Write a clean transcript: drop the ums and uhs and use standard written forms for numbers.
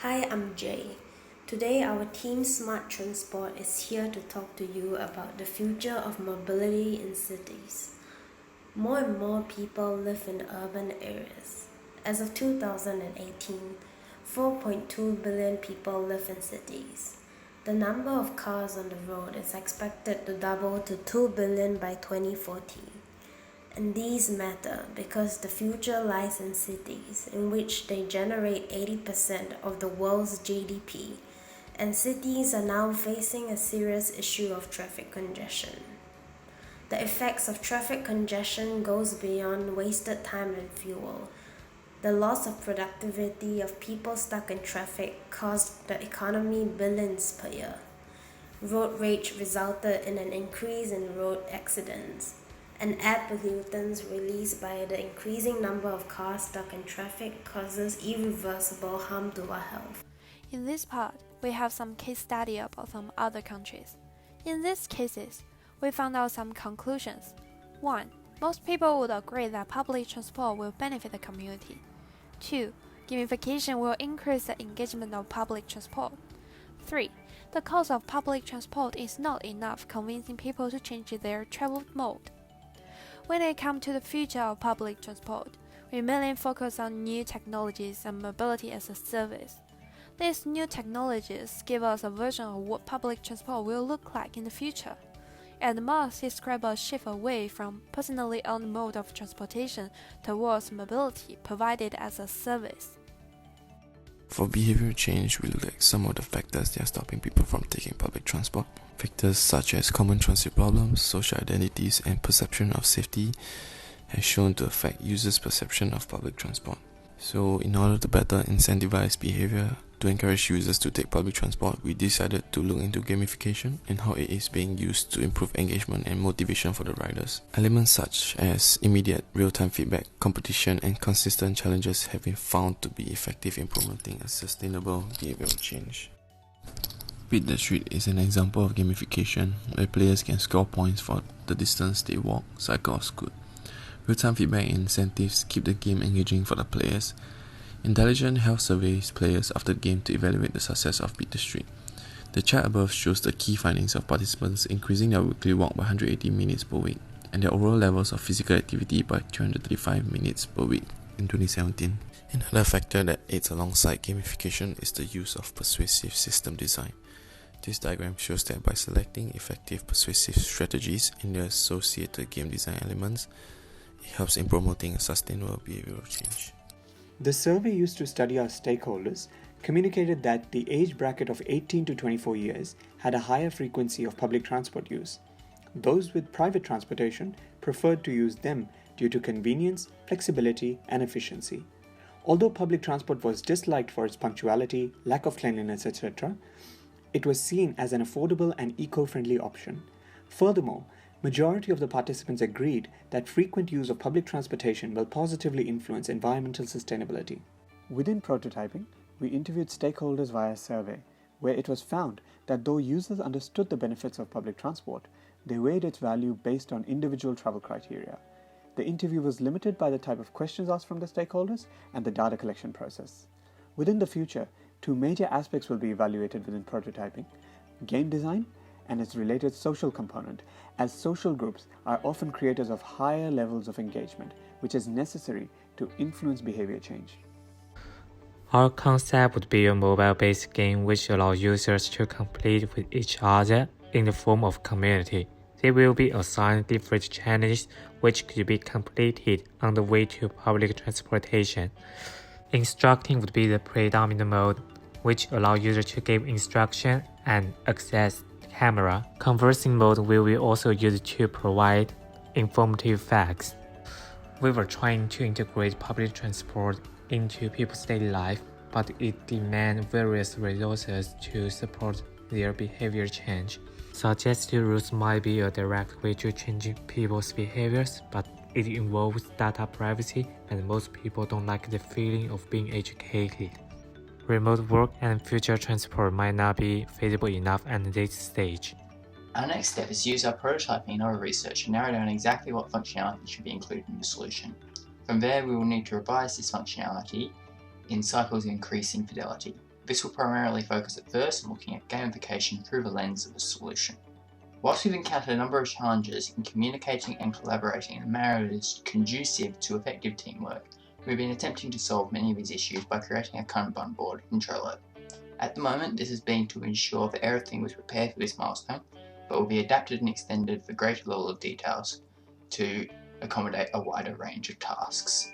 Hi, I'm Jay. Today, our team SmartTransport is here to talk to you about the future of mobility in cities. More and more people live in urban areas. As of 2018, 4.2 billion people live in cities. The number of cars on the road is expected to double to 2 billion by 2040. And these matter because the future lies in cities, in which they generate 80% of the world's GDP, and cities are now facing a serious issue of traffic congestion. The effects of traffic congestion goes beyond wasted time and fuel. The loss of productivity of people stuck in traffic cost the economy billions per year. Road rage resulted in an increase in road accidents, and air pollutants released by the increasing number of cars stuck in traffic causes irreversible harm to our health. In this part, we have some case study about some other countries. In these cases, we found out some conclusions. 1. Most people would agree that public transport will benefit the community. 2. Gamification will increase the engagement of public transport. 3. The cost of public transport is not enough convincing people to change their travel mode. When it comes to the future of public transport, we mainly focus on new technologies and mobility as a service. These new technologies give us a vision of what public transport will look like in the future, and must describe a shift away from personally owned mode of transportation towards mobility provided as a service. For behavioral change, we look at some of the factors that are stopping people from taking public transport. Factors such as common transit problems, social identities, and perception of safety have shown to affect users' perception of public transport. So, in order to better incentivize behavior, to encourage users to take public transport, we decided to look into gamification and how it is being used to improve engagement and motivation for the riders. Elements such as immediate real-time feedback, competition, and consistent challenges have been found to be effective in promoting a sustainable behavioral change. Beat the Street is an example of gamification where players can score points for the distance they walk, cycle, or scoot. Real-time feedback and incentives keep the game engaging for the players. Intelligent Health surveys players after the game to evaluate the success of Beat the Street. The chart above shows the key findings of participants increasing their weekly walk by 180 minutes per week and their overall levels of physical activity by 235 minutes per week in 2017. Another factor that aids alongside gamification is the use of persuasive system design. This diagram shows that by selecting effective persuasive strategies in the associated game design elements, it helps in promoting a sustainable behavioral change. The survey used to study our stakeholders communicated that the age bracket of 18 to 24 years had a higher frequency of public transport use. Those with private transportation preferred to use them due to convenience, flexibility, and efficiency. Although public transport was disliked for its punctuality, lack of cleanliness, etc., it was seen as an affordable and eco-friendly option. Furthermore, majority of the participants agreed that frequent use of public transportation will positively influence environmental sustainability. Within prototyping, we interviewed stakeholders via survey, where it was found that though users understood the benefits of public transport, they weighed its value based on individual travel criteria. The interview was limited by the type of questions asked from the stakeholders and the data collection process. Within the future, two major aspects will be evaluated within prototyping: game design and its related social component, as social groups are often creators of higher levels of engagement, which is necessary to influence behavior change. Our concept would be a mobile-based game which allows users to compete with each other in the form of community. They will be assigned different challenges which could be completed on the way to public transportation. Instructing would be the predominant mode, which allows users to give instruction and access camera. Conversing mode will be also used to provide informative facts. We were trying to integrate public transport into people's daily life, but it demands various resources to support their behavior change. Suggested routes might be a direct way to changing people's behaviors, but it involves data privacy, and most people don't like the feeling of being educated. Remote work and future transport might not be feasible enough at this stage. Our next step is to use our prototyping and our research to narrow down exactly what functionality should be included in the solution. From there, we will need to revise this functionality in cycles of increasing fidelity. This will primarily focus at first on looking at gamification through the lens of a solution. Whilst we've encountered a number of challenges in communicating and collaborating in a manner that is conducive to effective teamwork, we've been attempting to solve many of these issues by creating a Kanban board in Trello. At the moment, this has been to ensure that everything was prepared for this milestone, but will be adapted and extended for greater level of details to accommodate a wider range of tasks.